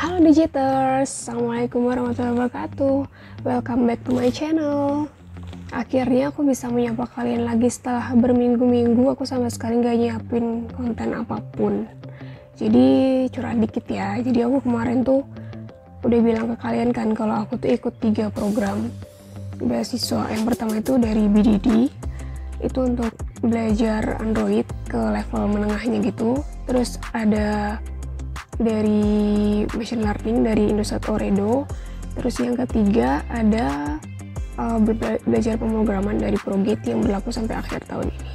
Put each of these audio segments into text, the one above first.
Halo Digiters, Assalamualaikum warahmatullahi wabarakatuh. Welcome back to my channel. Akhirnya aku bisa menyapa kalian lagi setelah berminggu-minggu aku sama sekali gak nyiapin konten apapun. Jadi curhat dikit ya. Jadi aku kemarin tuh udah bilang ke kalian kan kalau aku tuh ikut 3 program beasiswa. Yang pertama itu dari BDD, itu untuk belajar Android ke level menengahnya gitu. Terus ada dari machine learning dari Indosat Ooredoo. Terus yang ketiga ada belajar pemrograman dari ProGate yang berlaku sampai akhir tahun ini.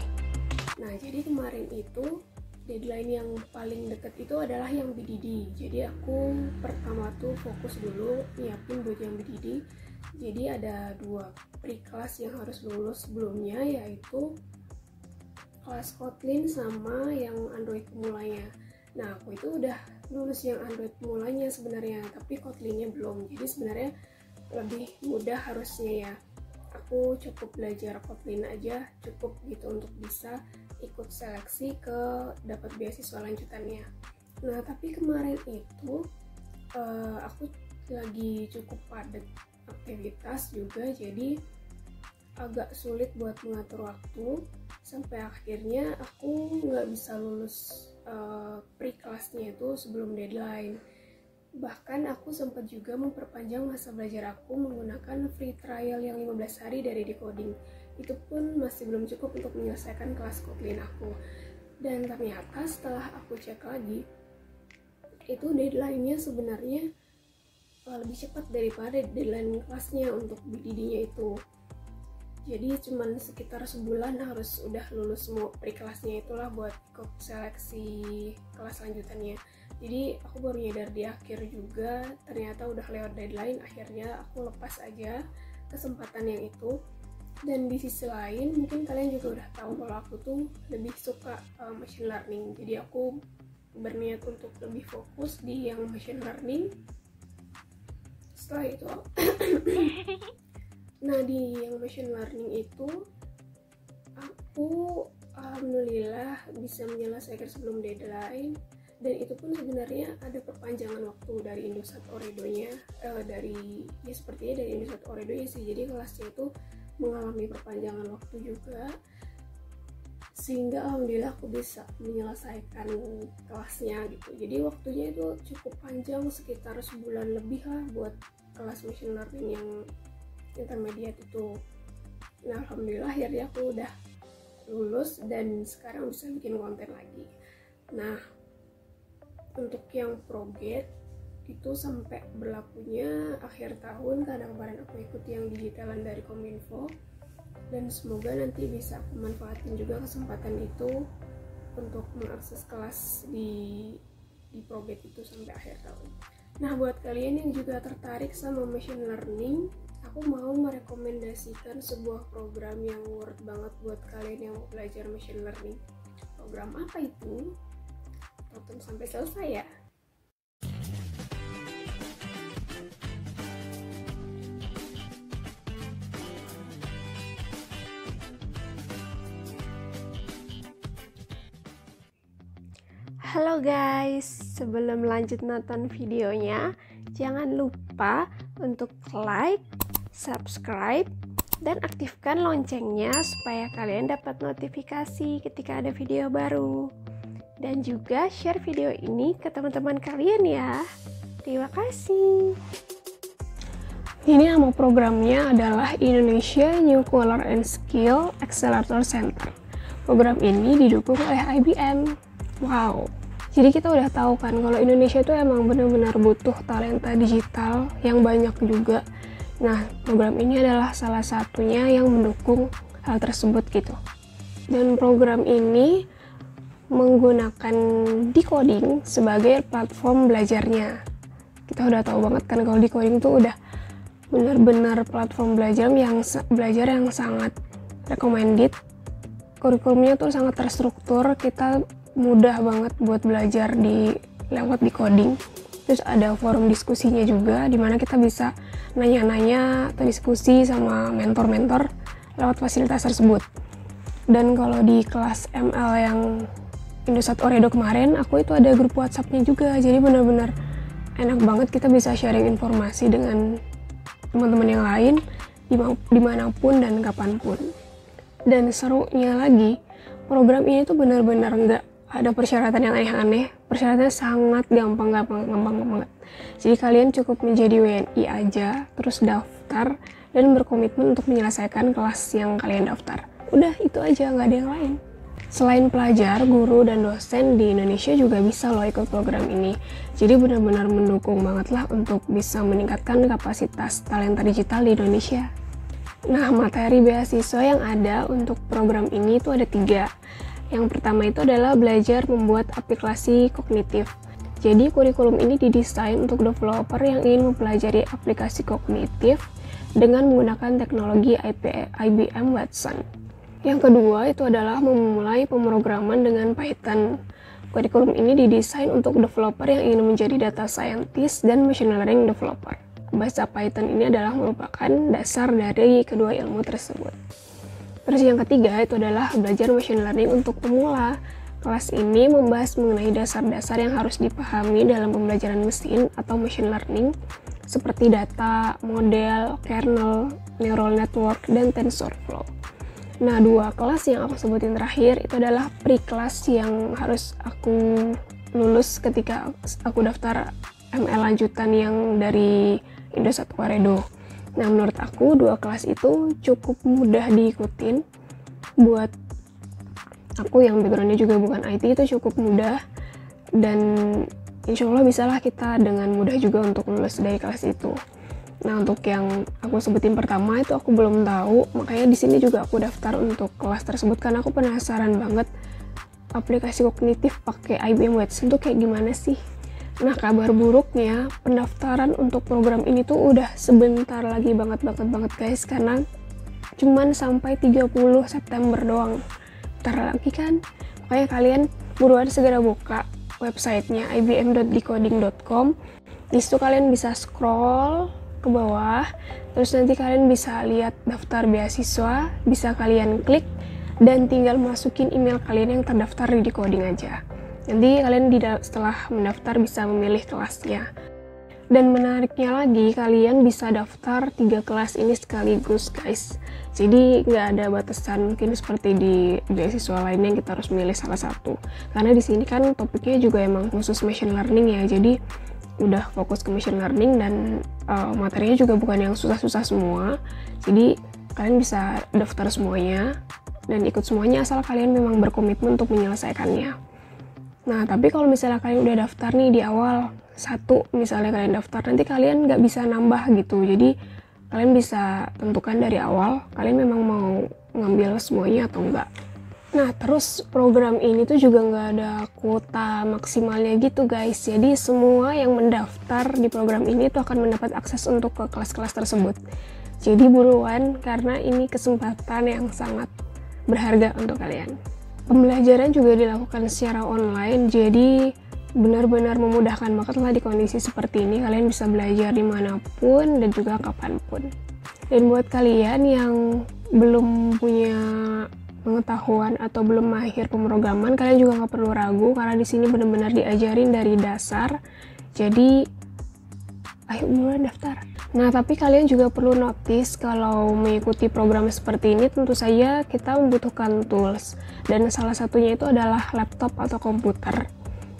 Nah, jadi kemarin itu deadline yang paling dekat itu adalah yang BDD. Jadi aku pertama tuh fokus dulu nyiapin buat yang BDD. Jadi ada 2 pre-kelas yang harus lulus sebelumnya, yaitu kelas Kotlin sama yang Android pemulanya. Nah, aku itu udah lulus yang Android pemulanya sebenarnya, tapi Kotlinnya belum. Jadi sebenarnya lebih mudah harusnya ya. Aku cukup belajar Kotlin aja cukup gitu untuk bisa ikut seleksi ke dapat beasiswa lanjutannya. Nah, tapi kemarin itu aku lagi cukup padat aktivitas juga, jadi agak sulit buat mengatur waktu sampai akhirnya aku nggak bisa lulus pre-kelasnya itu sebelum deadline. Bahkan aku sempat juga memperpanjang masa belajar aku menggunakan free trial yang 15 hari dari Decoding. Itu pun masih belum cukup untuk menyelesaikan kelas Kotlin aku. Dan ternyata setelah aku cek lagi, itu deadline-nya sebenarnya lebih cepat daripada deadline kelasnya untuk BDD-nya itu. Jadi cuman sekitar sebulan harus udah lulus semua pre-kelasnya itulah buat ikut seleksi kelas lanjutannya. Jadi aku baru nyadar di akhir juga ternyata udah lewat deadline. Akhirnya aku lepas aja kesempatan yang itu. Dan di sisi lain mungkin kalian juga udah tahu kalau aku tuh lebih suka machine learning. Jadi aku berniat untuk lebih fokus di yang machine learning. Setelah itu nah, di yang machine learning itu aku alhamdulillah bisa menyelesaikan sebelum deadline, dan itu pun sebenarnya ada perpanjangan waktu dari Indosat Ooredoo-nya, sepertinya dari Indosat Ooredoo-nya sih. Jadi kelasnya itu mengalami perpanjangan waktu juga, sehingga alhamdulillah aku bisa menyelesaikan kelasnya gitu. Jadi waktunya itu cukup panjang, sekitar sebulan lebih lah buat kelas machine learning yang intermediate itu. Nah, alhamdulillah akhirnya aku udah lulus dan sekarang bisa bikin konten lagi. Nah, untuk yang ProGate itu sampai berlakunya akhir tahun, karena kemarin aku ikut yang digitalan dari Kominfo, dan semoga nanti bisa aku manfaatin juga kesempatan itu untuk mengakses kelas di ProGate itu sampai akhir tahun. Nah, buat kalian yang juga tertarik sama machine learning, aku mau merekomendasikan sebuah program yang worth banget buat kalian yang mau belajar machine learning. Program apa itu? Tonton sampai selesai ya. Halo guys, sebelum lanjut nonton videonya, jangan lupa untuk like, subscribe, dan aktifkan loncengnya supaya kalian dapat notifikasi ketika ada video baru. Dan juga share video ini ke teman-teman kalian ya. Terima kasih. Ini nama programnya adalah Indonesia New Color and Skill Accelerator Center. Program ini didukung oleh IBM. Wow. Jadi kita udah tahu kan kalau Indonesia itu emang benar-benar butuh talenta digital yang banyak juga. Nah, program ini adalah salah satunya yang mendukung hal tersebut gitu. Dan program ini menggunakan Decoding sebagai platform belajarnya. Kita udah tahu banget kan kalau Decoding itu udah benar-benar platform belajar yang sangat recommended. Kurikulumnya tuh sangat terstruktur, kita mudah banget buat belajar lewat Decoding. Terus ada forum diskusinya juga, dimana kita bisa nanya-nanya atau diskusi sama mentor-mentor lewat fasilitas tersebut. Dan kalau di kelas ML yang Indosat Ooredoo kemarin, aku itu ada grup WhatsApp-nya juga, jadi benar-benar enak banget kita bisa sharing informasi dengan teman-teman yang lain dimanapun dan kapanpun. Dan serunya lagi, program ini tuh benar-benar nggak ada persyaratan yang aneh-aneh. Persyaratannya sangat gampang banget. Jadi kalian cukup menjadi WNI aja, terus daftar dan berkomitmen untuk menyelesaikan kelas yang kalian daftar. Udah, itu aja, nggak ada yang lain. Selain pelajar, guru, dan dosen di Indonesia juga bisa loh ikut program ini. Jadi benar-benar mendukung banget lah untuk bisa meningkatkan kapasitas talenta digital di Indonesia. Nah, materi beasiswa yang ada untuk program ini itu ada 3. Yang pertama itu adalah belajar membuat aplikasi kognitif. Jadi kurikulum ini didesain untuk developer yang ingin mempelajari aplikasi kognitif dengan menggunakan teknologi IBM Watson. Yang kedua itu adalah memulai pemrograman dengan Python. Kurikulum ini didesain untuk developer yang ingin menjadi data scientist dan machine learning developer. Bahasa Python ini adalah merupakan dasar dari kedua ilmu tersebut. Terus yang ketiga itu adalah belajar machine learning untuk pemula. Kelas ini membahas mengenai dasar-dasar yang harus dipahami dalam pembelajaran mesin atau machine learning seperti data, model, kernel, neural network, dan TensorFlow. Nah, 2 kelas yang aku sebutin terakhir itu adalah pre-kelas yang harus aku lulus ketika aku daftar ML lanjutan yang dari Indosat Waredo. Nah, menurut aku 2 kelas itu cukup mudah diikutin. Buat aku yang backgroundnya juga bukan IT itu cukup mudah, dan insya Allah bisalah kita dengan mudah juga untuk lulus dari kelas itu. Nah, untuk yang aku sebutin pertama itu aku belum tahu, makanya di sini juga aku daftar untuk kelas tersebut karena aku penasaran banget aplikasi kognitif pakai IBM Watson tuh kayak gimana sih. Nah, kabar buruknya pendaftaran untuk program ini tuh udah sebentar lagi banget guys, karena cuman sampai 30 September doang. Bentar lagi kan, makanya kalian buruan segera buka websitenya ibm.decoding.com. Di situ kalian bisa scroll ke bawah, terus nanti kalian bisa lihat daftar beasiswa, bisa kalian klik dan tinggal masukin email kalian yang terdaftar di Decoding aja. Nanti kalian setelah mendaftar bisa memilih kelasnya. Dan menariknya lagi, kalian bisa daftar 3 kelas ini sekaligus guys. Jadi nggak ada batasan mungkin seperti di beasiswa lainnya yang kita harus milih salah satu. Karena di sini kan topiknya juga emang khusus machine learning ya, jadi udah fokus ke machine learning dan materinya juga bukan yang susah-susah semua. Jadi kalian bisa daftar semuanya dan ikut semuanya asal kalian memang berkomitmen untuk menyelesaikannya. Nah, tapi kalau misalnya kalian udah daftar nih di awal, 1 misalnya kalian daftar, nanti kalian nggak bisa nambah gitu. Jadi kalian bisa tentukan dari awal kalian memang mau ngambil semuanya atau enggak. Nah, terus program ini tuh juga nggak ada kuota maksimalnya gitu guys. Jadi semua yang mendaftar di program ini tuh akan mendapat akses untuk ke kelas-kelas tersebut. Jadi buruan karena ini kesempatan yang sangat berharga untuk kalian. Pembelajaran juga dilakukan secara online, jadi benar-benar memudahkan banget lah di kondisi seperti ini. Kalian bisa belajar dimanapun dan juga kapanpun. Dan buat kalian yang belum punya pengetahuan atau belum mahir pemrograman, kalian juga nggak perlu ragu karena di sini benar-benar diajarin dari dasar. Jadi ayo mulai daftar. Nah, tapi kalian juga perlu notice kalau mengikuti program seperti ini tentu saja kita membutuhkan tools, dan salah satunya itu adalah laptop atau komputer.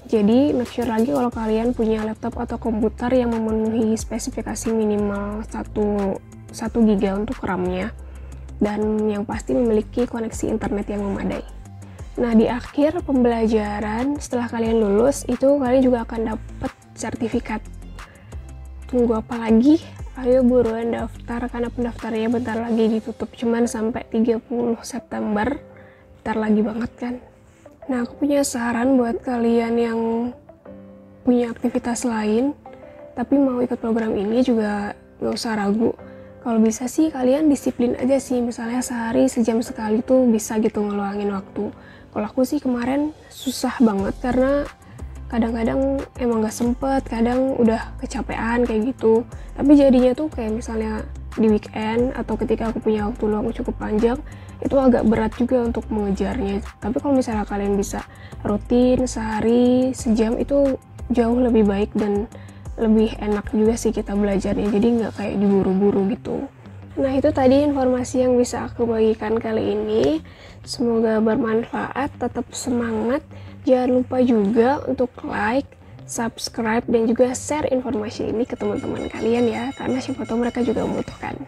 Jadi make sure lagi kalau kalian punya laptop atau komputer yang memenuhi spesifikasi minimal 1 GB untuk RAM-nya, dan yang pasti memiliki koneksi internet yang memadai. Nah, di akhir pembelajaran setelah kalian lulus itu kalian juga akan dapat sertifikat. Tunggu apa lagi? Ayo buruan daftar karena pendaftarannya bentar lagi ditutup, cuman sampai 30 September. Bentar lagi banget kan. Nah, aku punya saran buat kalian yang punya aktivitas lain tapi mau ikut program ini juga gak usah ragu. Kalau bisa sih kalian disiplin aja sih, misalnya sehari sejam sekali tuh bisa gitu ngeluangin waktu. Kalau aku sih kemarin susah banget karena kadang-kadang emang gak sempet, kadang udah kecapean kayak gitu. Tapi jadinya tuh kayak misalnya di weekend atau ketika aku punya waktu luang cukup panjang, itu agak berat juga untuk mengejarnya. Tapi kalau misalnya kalian bisa rutin sehari sejam itu jauh lebih baik dan lebih enak juga sih kita belajarnya, jadi nggak kayak diburu-buru gitu. Nah, itu tadi informasi yang bisa aku bagikan kali ini. Semoga bermanfaat, tetap semangat. Jangan lupa juga untuk like, subscribe, dan juga share informasi ini ke teman-teman kalian ya, karena siapa tahu mereka juga membutuhkan.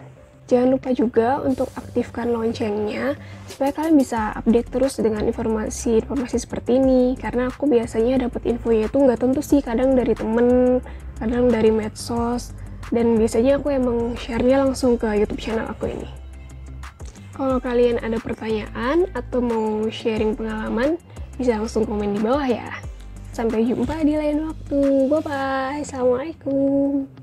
Jangan lupa juga untuk aktifkan loncengnya, supaya kalian bisa update terus dengan informasi-informasi seperti ini. Karena aku biasanya dapat infonya itu nggak tentu sih, kadang dari temen, kadang dari medsos, dan biasanya aku emang share-nya langsung ke YouTube channel aku ini. Kalau kalian ada pertanyaan atau mau sharing pengalaman, bisa langsung komen di bawah ya. Sampai jumpa di lain waktu. Bye-bye. Assalamualaikum.